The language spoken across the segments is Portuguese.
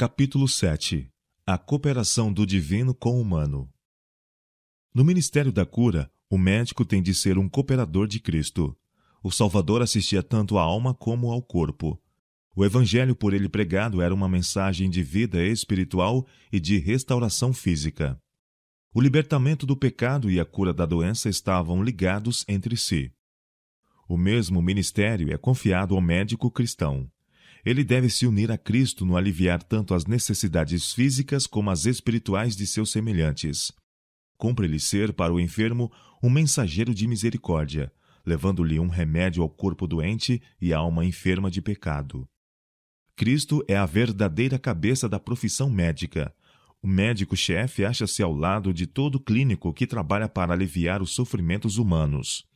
Capítulo 7. A cooperação do divino com o humano. No ministério da cura, o médico tem de ser um cooperador de Cristo. O Salvador assistia tanto à alma como ao corpo. O evangelho por ele pregado era uma mensagem de vida espiritual e de restauração física. O libertamento do pecado e a cura da doença estavam ligados entre si. O mesmo ministério é confiado ao médico cristão. Ele deve se unir a Cristo no aliviar tanto as necessidades físicas como as espirituais de seus semelhantes. Cumpre-lhe ser para o enfermo um mensageiro de misericórdia, levando-lhe um remédio ao corpo doente e à alma enferma de pecado. Cristo é a verdadeira cabeça da profissão médica. O médico-chefe acha-se ao lado de todo clínico que trabalha para aliviar os sofrimentos humanos.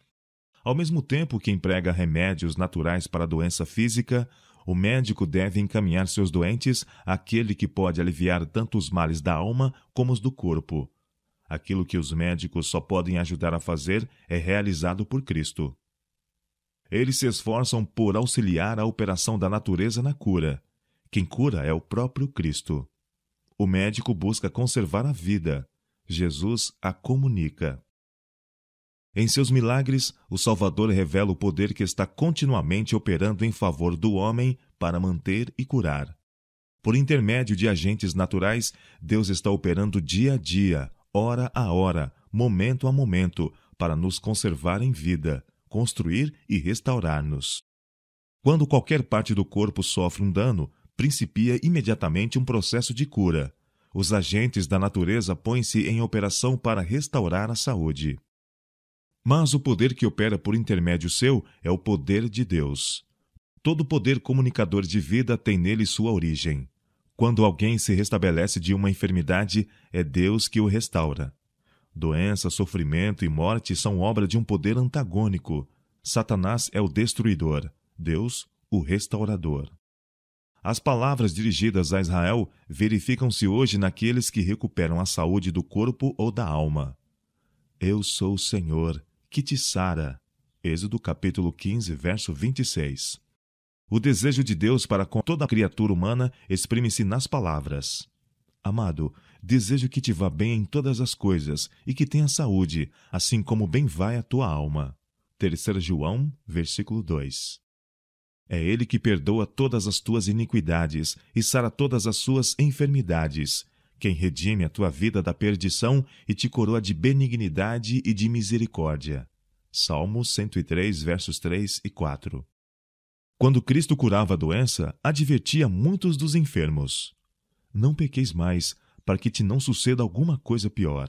Ao mesmo tempo que emprega remédios naturais para a doença física, o médico deve encaminhar seus doentes àquele que pode aliviar tanto os males da alma como os do corpo. Aquilo que os médicos só podem ajudar a fazer é realizado por Cristo. Eles se esforçam por auxiliar a operação da natureza na cura. Quem cura é o próprio Cristo. O médico busca conservar a vida. Jesus a comunica. Em seus milagres, o Salvador revela o poder que está continuamente operando em favor do homem para manter e curar. Por intermédio de agentes naturais, Deus está operando dia a dia, hora a hora, momento a momento, para nos conservar em vida, construir e restaurar-nos. Quando qualquer parte do corpo sofre um dano, principia imediatamente um processo de cura. Os agentes da natureza põem-se em operação para restaurar a saúde. Mas o poder que opera por intermédio seu é o poder de Deus. Todo poder comunicador de vida tem nele sua origem. Quando alguém se restabelece de uma enfermidade, é Deus que o restaura. Doença, sofrimento e morte são obra de um poder antagônico. Satanás é o destruidor, Deus, o restaurador. As palavras dirigidas a Israel verificam-se hoje naqueles que recuperam a saúde do corpo ou da alma. Eu sou o Senhor, que te sara. Êxodo capítulo 15, verso 26. O desejo de Deus para com toda a criatura humana exprime-se nas palavras. Amado, desejo que te vá bem em todas as coisas e que tenha saúde, assim como bem vai a tua alma. 3 João, versículo 2. É Ele que perdoa todas as tuas iniquidades e sara todas as suas enfermidades, quem redime a tua vida da perdição e te coroa de benignidade e de misericórdia. Salmo 103, versos 3 e 4. Quando Cristo curava a doença, advertia muitos dos enfermos. Não pequeis mais, para que te não suceda alguma coisa pior.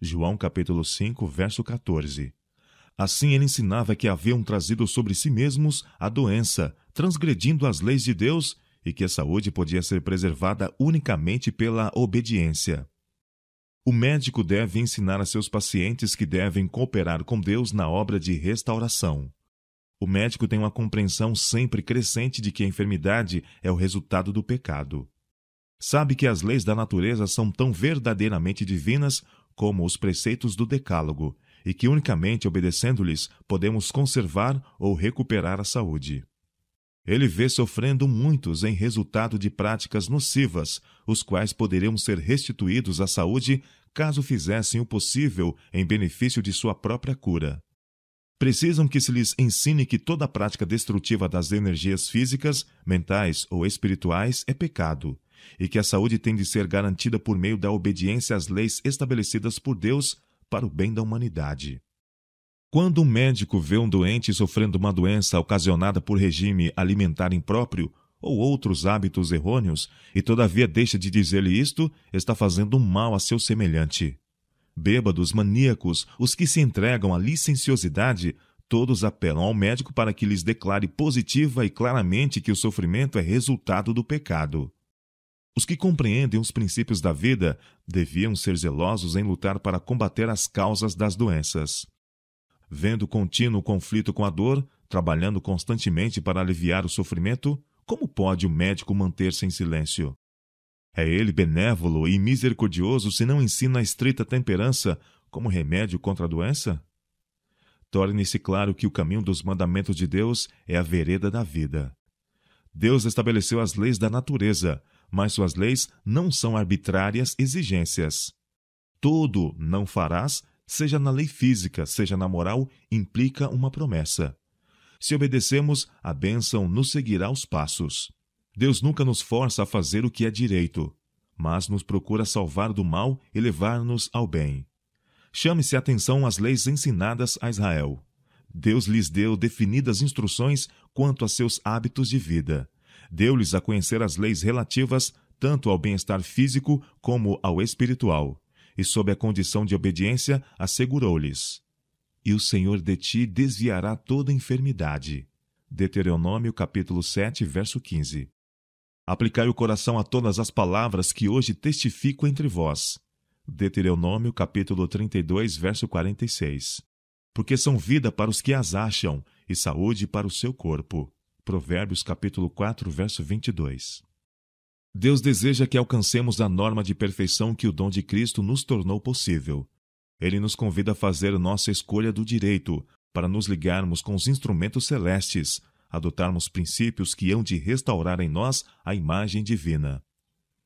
João capítulo 5, verso 14. Assim ele ensinava que haviam trazido sobre si mesmos a doença, transgredindo as leis de Deus, e que a saúde podia ser preservada unicamente pela obediência. O médico deve ensinar a seus pacientes que devem cooperar com Deus na obra de restauração. O médico tem uma compreensão sempre crescente de que a enfermidade é o resultado do pecado. Sabe que as leis da natureza são tão verdadeiramente divinas como os preceitos do Decálogo, e que unicamente obedecendo-lhes podemos conservar ou recuperar a saúde. Ele vê sofrendo muitos em resultado de práticas nocivas, os quais poderiam ser restituídos à saúde caso fizessem o possível em benefício de sua própria cura. Precisam que se lhes ensine que toda prática destrutiva das energias físicas, mentais ou espirituais é pecado, e que a saúde tem de ser garantida por meio da obediência às leis estabelecidas por Deus para o bem da humanidade. Quando um médico vê um doente sofrendo uma doença ocasionada por regime alimentar impróprio ou outros hábitos errôneos, e todavia deixa de dizer-lhe isto, está fazendo um mal a seu semelhante. Bêbados, maníacos, os que se entregam à licenciosidade, todos apelam ao médico para que lhes declare positiva e claramente que o sofrimento é resultado do pecado. Os que compreendem os princípios da vida deviam ser zelosos em lutar para combater as causas das doenças. Vendo contínuo conflito com a dor, trabalhando constantemente para aliviar o sofrimento, como pode o médico manter-se em silêncio? É ele benévolo e misericordioso se não ensina a estrita temperança como remédio contra a doença? Torne-se claro que o caminho dos mandamentos de Deus é a vereda da vida. Deus estabeleceu as leis da natureza, mas suas leis não são arbitrárias exigências. Todo não farás, seja na lei física, seja na moral, implica uma promessa. Se obedecemos, a bênção nos seguirá aos passos. Deus nunca nos força a fazer o que é direito, mas nos procura salvar do mal e levar-nos ao bem. Chame-se atenção às leis ensinadas a Israel. Deus lhes deu definidas instruções quanto a seus hábitos de vida. Deu-lhes a conhecer as leis relativas tanto ao bem-estar físico como ao espiritual, e sob a condição de obediência assegurou-lhes: e o Senhor de ti desviará toda enfermidade. Deuteronômio capítulo 7, verso 15. Aplicai o coração a todas as palavras que hoje testifico entre vós. Deuteronômio capítulo 32, verso 46. Porque são vida para os que as acham e saúde para o seu corpo. Provérbios capítulo 4, verso 22. Deus deseja que alcancemos a norma de perfeição que o dom de Cristo nos tornou possível. Ele nos convida a fazer nossa escolha do direito, para nos ligarmos com os instrumentos celestes, adotarmos princípios que hão de restaurar em nós a imagem divina.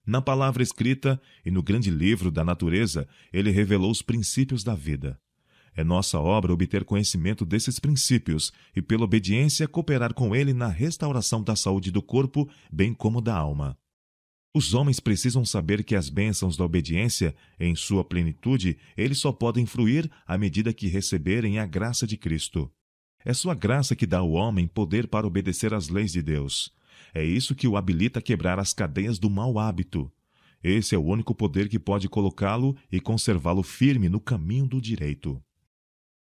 Na palavra escrita e no grande livro da natureza, ele revelou os princípios da vida. É nossa obra obter conhecimento desses princípios e, pela obediência, cooperar com ele na restauração da saúde do corpo, bem como da alma. Os homens precisam saber que as bênçãos da obediência, em sua plenitude, eles só podem fruir à medida que receberem a graça de Cristo. É sua graça que dá ao homem poder para obedecer às leis de Deus. É isso que o habilita a quebrar as cadeias do mau hábito. Esse é o único poder que pode colocá-lo e conservá-lo firme no caminho do direito.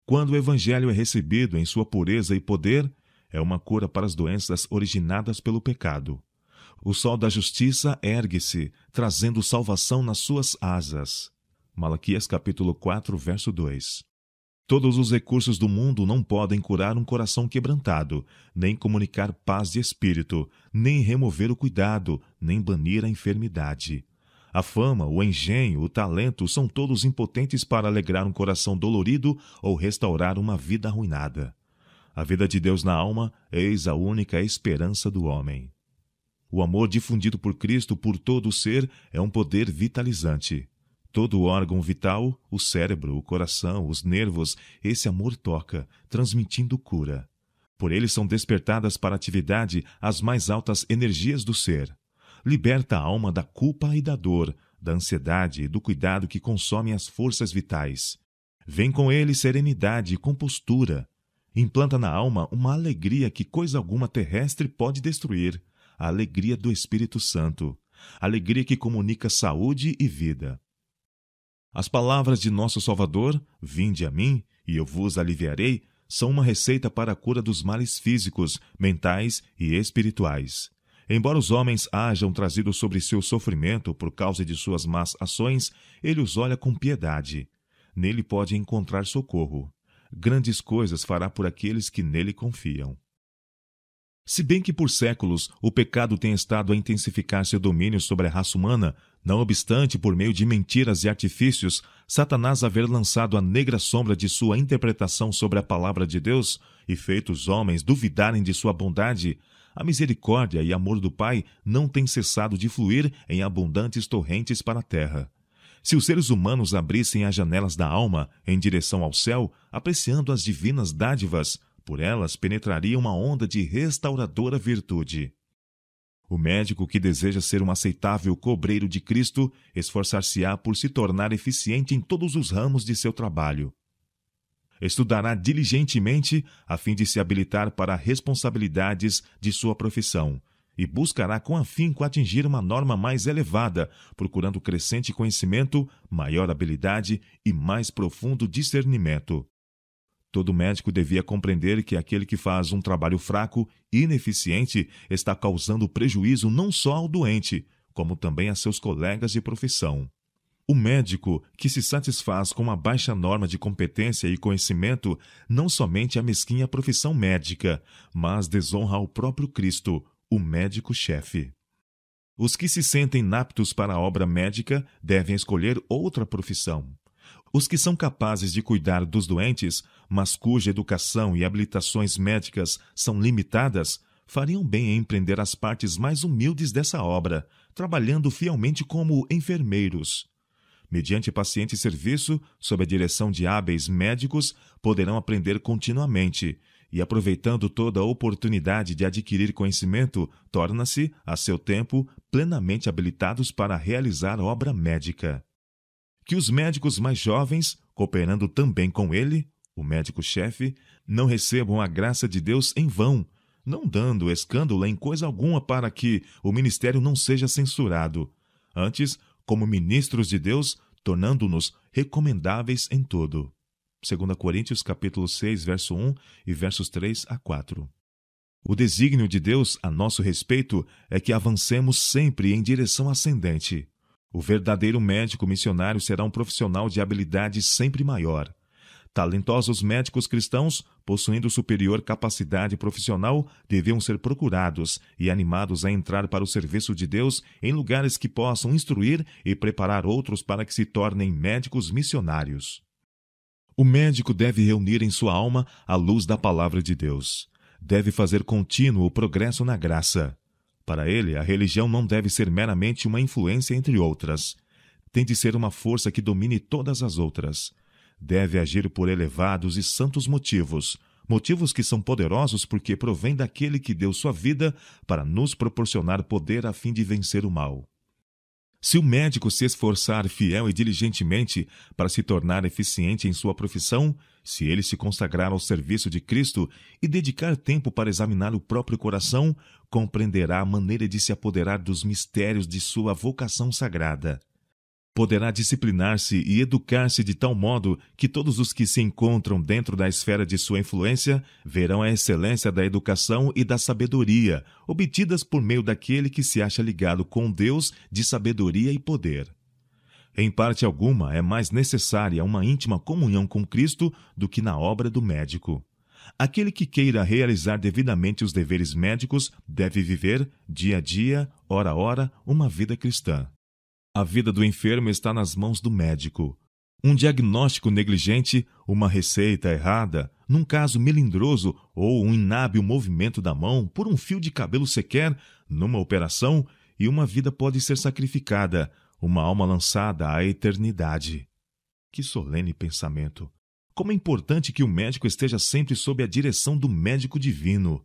Quando o Evangelho é recebido em sua pureza e poder, é uma cura para as doenças originadas pelo pecado. O sol da justiça ergue-se, trazendo salvação nas suas asas. Malaquias capítulo 4, verso 2. Todos os recursos do mundo não podem curar um coração quebrantado, nem comunicar paz de espírito, nem remover o cuidado, nem banir a enfermidade. A fama, o engenho, o talento são todos impotentes para alegrar um coração dolorido ou restaurar uma vida arruinada. A vida de Deus na alma, eis a única esperança do homem. O amor difundido por Cristo por todo o ser é um poder vitalizante. Todo órgão vital, o cérebro, o coração, os nervos, esse amor toca, transmitindo cura. Por ele são despertadas para a atividade as mais altas energias do ser. Liberta a alma da culpa e da dor, da ansiedade e do cuidado que consomem as forças vitais. Vem com ele serenidade e compostura. Implanta na alma uma alegria que coisa alguma terrestre pode destruir, a alegria do Espírito Santo, alegria que comunica saúde e vida. As palavras de nosso Salvador, vinde a mim, e eu vos aliviarei, são uma receita para a cura dos males físicos, mentais e espirituais. Embora os homens hajam trazido sobre seu sofrimento por causa de suas más ações, ele os olha com piedade. Nele pode encontrar socorro. Grandes coisas fará por aqueles que nele confiam. Se bem que por séculos o pecado tem estado a intensificar seu domínio sobre a raça humana, não obstante, por meio de mentiras e artifícios, Satanás haver lançado a negra sombra de sua interpretação sobre a palavra de Deus e feito os homens duvidarem de sua bondade, a misericórdia e amor do Pai não têm cessado de fluir em abundantes torrentes para a terra. Se os seres humanos abrissem as janelas da alma em direção ao céu, apreciando as divinas dádivas, por elas penetraria uma onda de restauradora virtude. O médico que deseja ser um aceitável cobreiro de Cristo esforçar-se-á por se tornar eficiente em todos os ramos de seu trabalho. Estudará diligentemente a fim de se habilitar para responsabilidades de sua profissão e buscará com afinco atingir uma norma mais elevada, procurando crescente conhecimento, maior habilidade e mais profundo discernimento. Todo médico devia compreender que aquele que faz um trabalho fraco e ineficiente está causando prejuízo não só ao doente, como também a seus colegas de profissão. O médico que se satisfaz com uma baixa norma de competência e conhecimento não somente amesquinha a profissão médica, mas desonra ao próprio Cristo, o médico-chefe. Os que se sentem inaptos para a obra médica devem escolher outra profissão. Os que são capazes de cuidar dos doentes, mas cuja educação e habilitações médicas são limitadas, fariam bem em empreender as partes mais humildes dessa obra, trabalhando fielmente como enfermeiros. Mediante paciente serviço, sob a direção de hábeis médicos, poderão aprender continuamente e, aproveitando toda a oportunidade de adquirir conhecimento, torna-se, a seu tempo, plenamente habilitados para realizar obra médica. Que os médicos mais jovens, cooperando também com ele, o médico-chefe, não recebam a graça de Deus em vão, não dando escândalo em coisa alguma para que o ministério não seja censurado. Antes, como ministros de Deus, tornando-nos recomendáveis em tudo. 2 Coríntios capítulo 6, verso 1 e versos 3 a 4. O desígnio de Deus a nosso respeito é que avancemos sempre em direção ascendente. O verdadeiro médico missionário será um profissional de habilidade sempre maior. Talentosos médicos cristãos, possuindo superior capacidade profissional, deviam ser procurados e animados a entrar para o serviço de Deus em lugares que possam instruir e preparar outros para que se tornem médicos missionários. O médico deve reunir em sua alma a luz da palavra de Deus. Deve fazer contínuo o progresso na graça. Para ele, a religião não deve ser meramente uma influência entre outras. Tem de ser uma força que domine todas as outras. Deve agir por elevados e santos motivos, motivos que são poderosos porque provêm daquele que deu sua vida para nos proporcionar poder a fim de vencer o mal. Se o médico se esforçar fiel e diligentemente para se tornar eficiente em sua profissão, se ele se consagrar ao serviço de Cristo e dedicar tempo para examinar o próprio coração, compreenderá a maneira de se apoderar dos mistérios de sua vocação sagrada. Poderá disciplinar-se e educar-se de tal modo que todos os que se encontram dentro da esfera de sua influência verão a excelência da educação e da sabedoria, obtidas por meio daquele que se acha ligado com Deus de sabedoria e poder. Em parte alguma, é mais necessária uma íntima comunhão com Cristo do que na obra do médico. Aquele que queira realizar devidamente os deveres médicos deve viver, dia a dia, hora a hora, uma vida cristã. A vida do enfermo está nas mãos do médico. Um diagnóstico negligente, uma receita errada, num caso melindroso ou um inábil movimento da mão por um fio de cabelo sequer, numa operação, e uma vida pode ser sacrificada, uma alma lançada à eternidade. Que solene pensamento! Como é importante que o médico esteja sempre sob a direção do médico divino.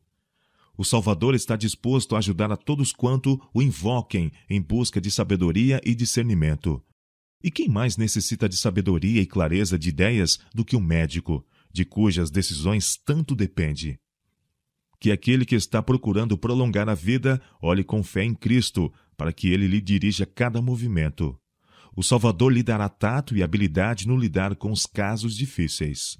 O Salvador está disposto a ajudar a todos quanto o invoquem em busca de sabedoria e discernimento. E quem mais necessita de sabedoria e clareza de ideias do que o médico, de cujas decisões tanto depende? Que aquele que está procurando prolongar a vida olhe com fé em Cristo, para que ele lhe dirija cada movimento. O Salvador lhe dará tato e habilidade no lidar com os casos difíceis.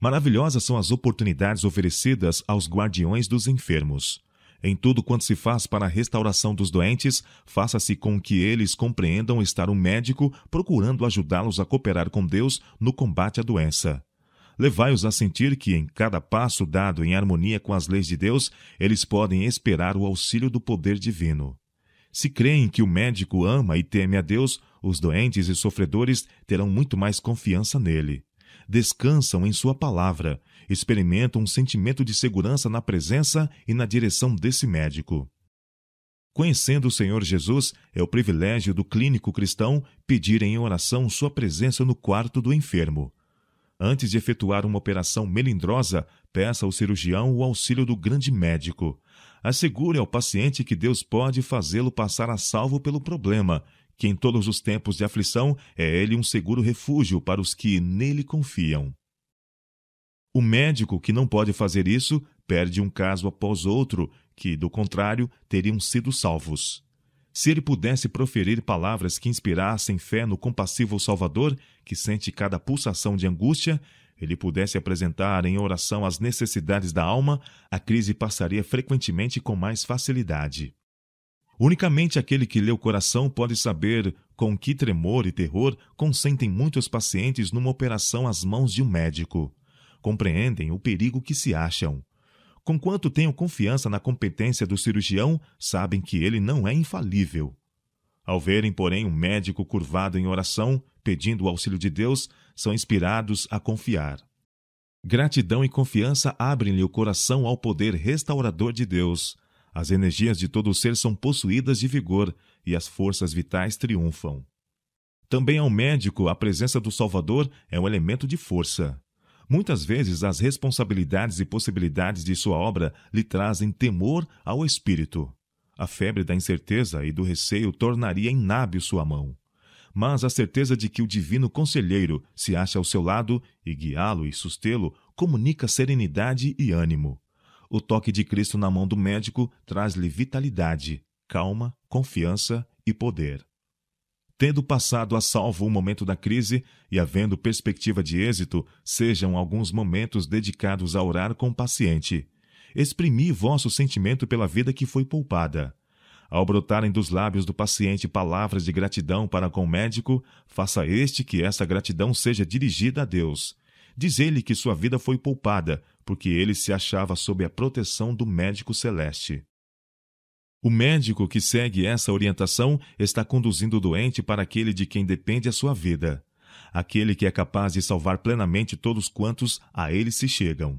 Maravilhosas são as oportunidades oferecidas aos guardiões dos enfermos. Em tudo quanto se faz para a restauração dos doentes, faça-se com que eles compreendam estar um médico procurando ajudá-los a cooperar com Deus no combate à doença. Levai-os a sentir que, em cada passo dado em harmonia com as leis de Deus, eles podem esperar o auxílio do poder divino. Se creem que o médico ama e teme a Deus, os doentes e sofredores terão muito mais confiança nele. Descansam em sua palavra, experimentam um sentimento de segurança na presença e na direção desse médico. Conhecendo o Senhor Jesus, é o privilégio do clínico cristão pedir em oração sua presença no quarto do enfermo. Antes de efetuar uma operação melindrosa, peça ao cirurgião o auxílio do grande médico. Assegure ao paciente que Deus pode fazê-lo passar a salvo pelo problema, que em todos os tempos de aflição é ele um seguro refúgio para os que nele confiam. O médico que não pode fazer isso perde um caso após outro, que, do contrário, teriam sido salvos. Se ele pudesse proferir palavras que inspirassem fé no compassivo Salvador, que sente cada pulsação de angústia, ele pudesse apresentar em oração as necessidades da alma, a crise passaria frequentemente com mais facilidade. Unicamente aquele que lê o coração pode saber com que tremor e terror consentem muitos pacientes numa operação às mãos de um médico. Compreendem o perigo que se acham. Conquanto tenham confiança na competência do cirurgião, sabem que ele não é infalível. Ao verem, porém, um médico curvado em oração, pedindo o auxílio de Deus, são inspirados a confiar. Gratidão e confiança abrem-lhe o coração ao poder restaurador de Deus. As energias de todo o ser são possuídas de vigor e as forças vitais triunfam. Também ao médico, a presença do Salvador é um elemento de força. Muitas vezes, as responsabilidades e possibilidades de sua obra lhe trazem temor ao espírito. A febre da incerteza e do receio tornaria inábil sua mão. Mas a certeza de que o divino conselheiro se acha ao seu lado e guiá-lo e sustê-lo comunica serenidade e ânimo. O toque de Cristo na mão do médico traz-lhe vitalidade, calma, confiança e poder. Tendo passado a salvo o momento da crise e havendo perspectiva de êxito, sejam alguns momentos dedicados a orar com o paciente. Exprimi vosso sentimento pela vida que foi poupada. Ao brotarem dos lábios do paciente palavras de gratidão para com o médico, faça que essa gratidão seja dirigida a Deus. Diz-lhe que sua vida foi poupada, porque ele se achava sob a proteção do médico celeste. O médico que segue essa orientação está conduzindo o doente para aquele de quem depende a sua vida, aquele que é capaz de salvar plenamente todos quantos a ele se chegam.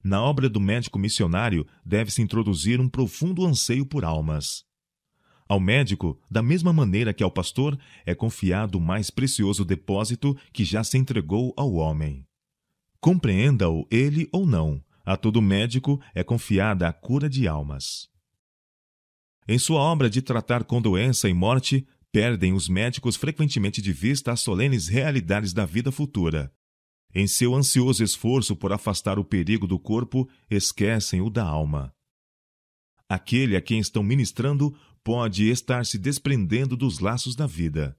Na obra do médico missionário deve-se introduzir um profundo anseio por almas. Ao médico, da mesma maneira que ao pastor, é confiado o mais precioso depósito que já se entregou ao homem. Compreenda-o ele ou não, a todo médico é confiada a cura de almas. Em sua obra de tratar com doença e morte, perdem os médicos frequentemente de vista as solenes realidades da vida futura. Em seu ansioso esforço por afastar o perigo do corpo, esquecem o da alma. Aquele a quem estão ministrando pode estar se desprendendo dos laços da vida.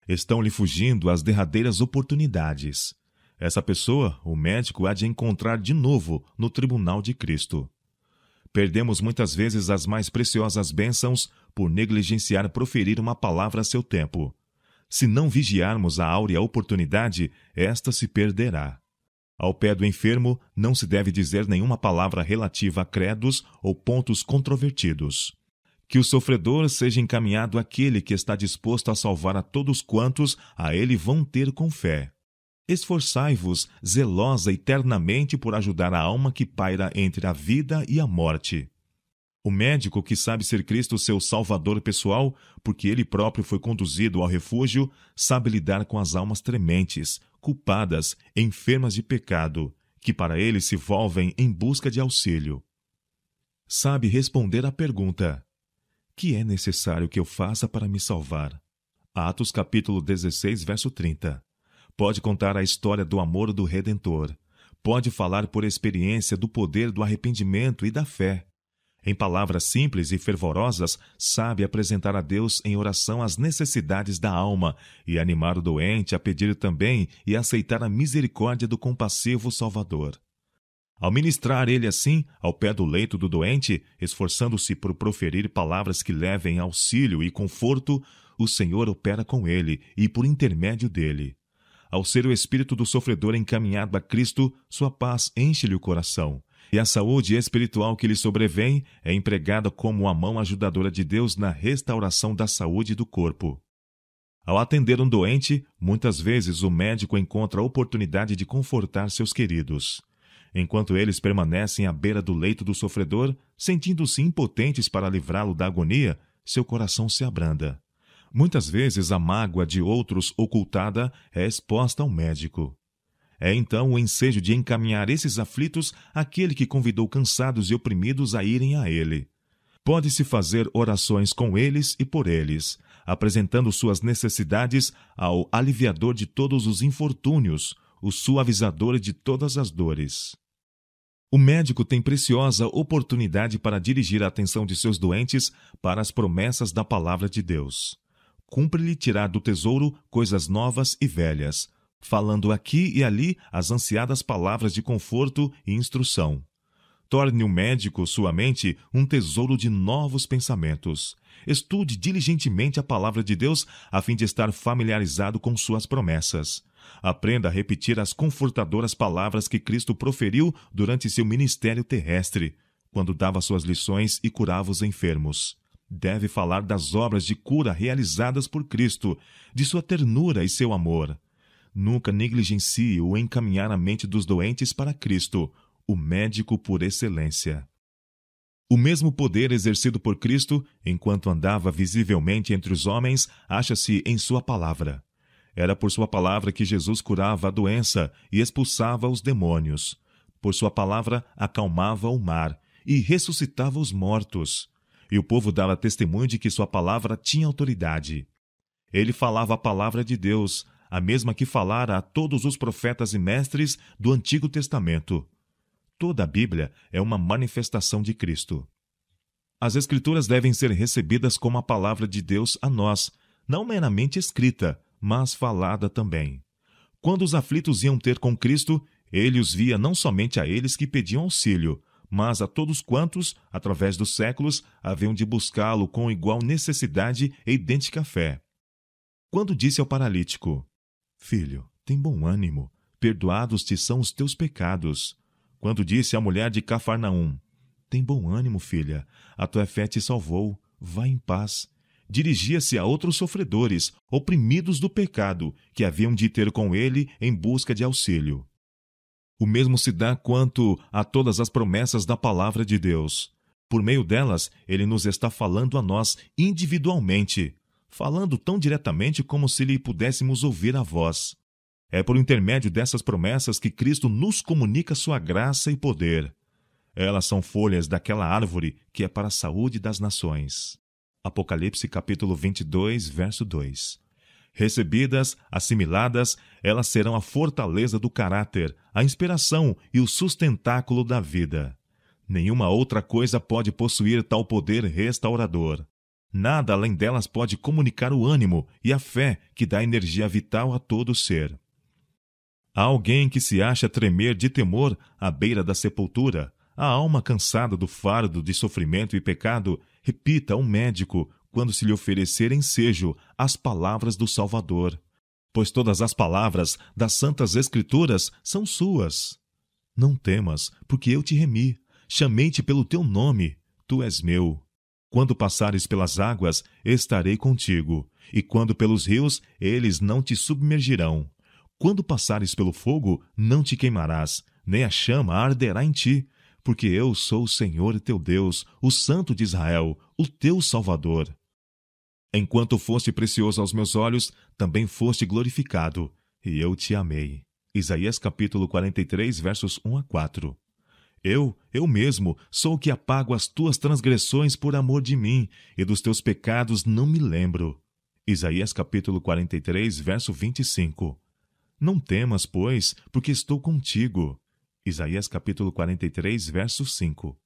Estão-lhe fugindo as derradeiras oportunidades. Essa pessoa, o médico, há de encontrar de novo no tribunal de Cristo. Perdemos muitas vezes as mais preciosas bênçãos por negligenciar proferir uma palavra a seu tempo. Se não vigiarmos a áurea oportunidade, esta se perderá. Ao pé do enfermo, não se deve dizer nenhuma palavra relativa a credos ou pontos controvertidos. Que o sofredor seja encaminhado àquele que está disposto a salvar a todos quantos a ele vão ter com fé. Esforçai-vos zelosa e ternamente por ajudar a alma que paira entre a vida e a morte. O médico que sabe ser Cristo seu salvador pessoal, porque ele próprio foi conduzido ao refúgio, sabe lidar com as almas trementes, culpadas, enfermas de pecado, que para ele se volvem em busca de auxílio. Sabe responder à pergunta: que é necessário que eu faça para me salvar? Atos capítulo 16, verso 30. Pode contar a história do amor do Redentor. Pode falar por experiência do poder do arrependimento e da fé. Em palavras simples e fervorosas, sabe apresentar a Deus em oração as necessidades da alma e animar o doente a pedir também e aceitar a misericórdia do compassivo Salvador. Ao ministrar ele assim, ao pé do leito do doente, esforçando-se por proferir palavras que levem auxílio e conforto, o Senhor opera com ele e por intermédio dele. Ao ser o espírito do sofredor encaminhado a Cristo, sua paz enche-lhe o coração, e a saúde espiritual que lhe sobrevém é empregada como a mão ajudadora de Deus na restauração da saúde do corpo. Ao atender um doente, muitas vezes o médico encontra a oportunidade de confortar seus queridos. Enquanto eles permanecem à beira do leito do sofredor, sentindo-se impotentes para livrá-lo da agonia, seu coração se abranda. Muitas vezes a mágoa de outros ocultada é exposta ao médico. É então o ensejo de encaminhar esses aflitos àquele que convidou cansados e oprimidos a irem a ele. Pode-se fazer orações com eles e por eles, apresentando suas necessidades ao aliviador de todos os infortúnios, o suavizador de todas as dores. O médico tem preciosa oportunidade para dirigir a atenção de seus doentes para as promessas da palavra de Deus. Cumpre-lhe tirar do tesouro coisas novas e velhas, falando aqui e ali as ansiadas palavras de conforto e instrução. Torne o médico sua mente um tesouro de novos pensamentos. Estude diligentemente a palavra de Deus a fim de estar familiarizado com suas promessas. Aprenda a repetir as confortadoras palavras que Cristo proferiu durante seu ministério terrestre, quando dava suas lições e curava os enfermos. Deve falar das obras de cura realizadas por Cristo, de sua ternura e seu amor. Nunca negligencie o encaminhar a mente dos doentes para Cristo, o médico por excelência. O mesmo poder exercido por Cristo, enquanto andava visivelmente entre os homens, acha-se em sua palavra. Era por sua palavra que Jesus curava a doença e expulsava os demônios. Por sua palavra acalmava o mar e ressuscitava os mortos. E o povo dava testemunho de que sua palavra tinha autoridade. Ele falava a palavra de Deus, a mesma que falara a todos os profetas e mestres do Antigo Testamento. Toda a Bíblia é uma manifestação de Cristo. As Escrituras devem ser recebidas como a palavra de Deus a nós, não meramente escrita, mas falada também. Quando os aflitos iam ter com Cristo, ele os via não somente a eles que pediam auxílio, mas a todos quantos, através dos séculos, haviam de buscá-lo com igual necessidade e idêntica fé. Quando disse ao paralítico: Filho, tem bom ânimo, perdoados te são os teus pecados. Quando disse à mulher de Cafarnaum: Tem bom ânimo, filha, a tua fé te salvou, vá em paz. Dirigia-se a outros sofredores, oprimidos do pecado, que haviam de ter com ele em busca de auxílio. O mesmo se dá quanto a todas as promessas da palavra de Deus. Por meio delas, ele nos está falando a nós individualmente, falando tão diretamente como se lhe pudéssemos ouvir a voz. É por intermédio dessas promessas que Cristo nos comunica sua graça e poder. Elas são folhas daquela árvore que é para a saúde das nações. Apocalipse capítulo 22, verso 2. Recebidas, assimiladas, elas serão a fortaleza do caráter, a inspiração e o sustentáculo da vida. Nenhuma outra coisa pode possuir tal poder restaurador. Nada além delas pode comunicar o ânimo e a fé que dá energia vital a todo ser. Há alguém que se acha tremer de temor à beira da sepultura. A alma cansada do fardo de sofrimento e pecado, repita ao médico, quando se lhe oferecer ensejo, as palavras do Salvador. Pois todas as palavras das Santas Escrituras são suas. Não temas, porque eu te remi. Chamei-te pelo teu nome. Tu és meu. Quando passares pelas águas, estarei contigo. E quando pelos rios, eles não te submergirão. Quando passares pelo fogo, não te queimarás, nem a chama arderá em ti, porque eu sou o Senhor teu Deus, o Santo de Israel, o teu Salvador. Enquanto foste precioso aos meus olhos, também foste glorificado, e eu te amei. Isaías capítulo 43, versos 1 a 4. Eu mesmo, sou o que apago as tuas transgressões por amor de mim, e dos teus pecados não me lembro. Isaías capítulo 43, verso 25. Não temas, pois, porque estou contigo. Isaías capítulo 43, verso 5.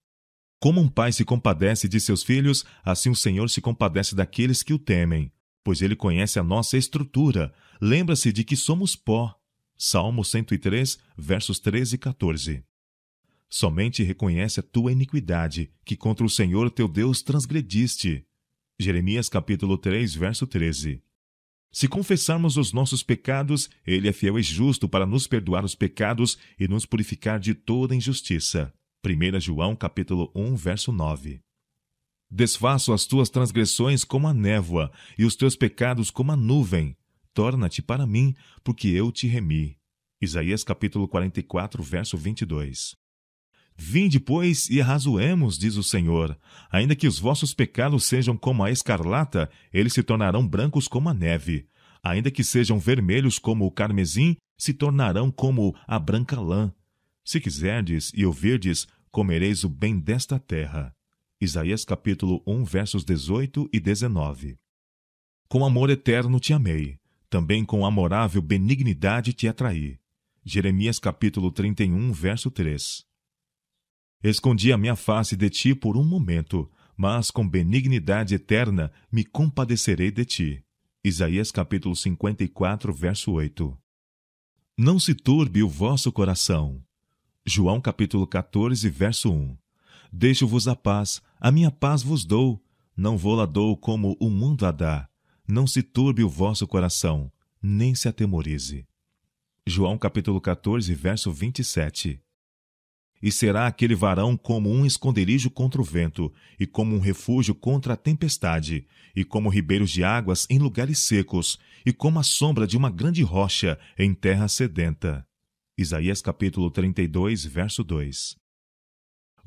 Como um pai se compadece de seus filhos, assim o Senhor se compadece daqueles que o temem, pois ele conhece a nossa estrutura, lembra-se de que somos pó. Salmo 103, versos 13 e 14. Somente reconhece a tua iniquidade, que contra o Senhor teu Deus transgrediste. Jeremias capítulo 3, verso 13. Se confessarmos os nossos pecados, ele é fiel e justo para nos perdoar os pecados e nos purificar de toda injustiça. 1 João capítulo 1, verso 9. Desfaço as tuas transgressões como a névoa e os teus pecados como a nuvem. Torna-te para mim, porque eu te remi. Isaías capítulo 44, verso 22. Vinde, pois, e arrazoemos, diz o Senhor. Ainda que os vossos pecados sejam como a escarlata, eles se tornarão brancos como a neve. Ainda que sejam vermelhos como o carmesim, se tornarão como a branca lã. Se quiserdes e ouvirdes, comereis o bem desta terra. Isaías capítulo 1, versos 18 e 19. Com amor eterno te amei, também com amorável benignidade te atraí. Jeremias capítulo 31, verso 3. Escondi a minha face de ti por um momento, mas com benignidade eterna me compadecerei de ti. Isaías capítulo 54, verso 8. Não se turbe o vosso coração. João capítulo 14, verso 1. Deixo-vos a minha paz vos dou, não vou-la dou como o mundo a dá. Não se turbe o vosso coração, nem se atemorize. João capítulo 14, verso 27. E será aquele varão como um esconderijo contra o vento, e como um refúgio contra a tempestade, e como ribeiros de águas em lugares secos, e como a sombra de uma grande rocha em terra sedenta. Isaías capítulo 32, verso 2.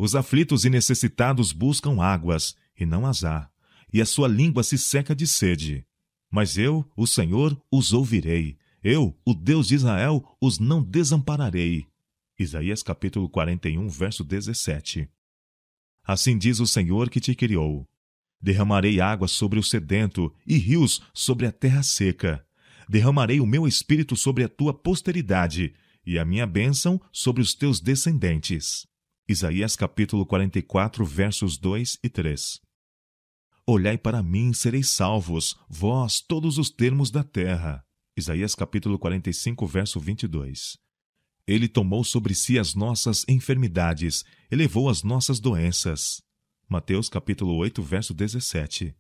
Os aflitos e necessitados buscam águas, e não as há, e a sua língua se seca de sede. Mas eu, o Senhor, os ouvirei. Eu, o Deus de Israel, os não desampararei. Isaías capítulo 41, verso 17. Assim diz o Senhor que te criou. Derramarei água sobre o sedento e rios sobre a terra seca. Derramarei o meu espírito sobre a tua posteridade e a minha bênção sobre os teus descendentes. Isaías capítulo 44, versos 2 e 3. Olhai para mim, sereis salvos, vós, todos os termos da terra. Isaías capítulo 45, verso 22. Ele tomou sobre si as nossas enfermidades, elevou as nossas doenças. Mateus capítulo 8, verso 17.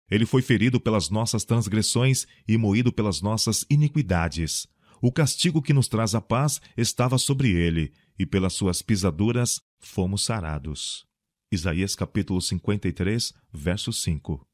Ele foi ferido pelas nossas transgressões e moído pelas nossas iniquidades. O castigo que nos traz a paz estava sobre ele, e pelas suas pisaduras fomos sarados. Isaías capítulo 53, verso 5.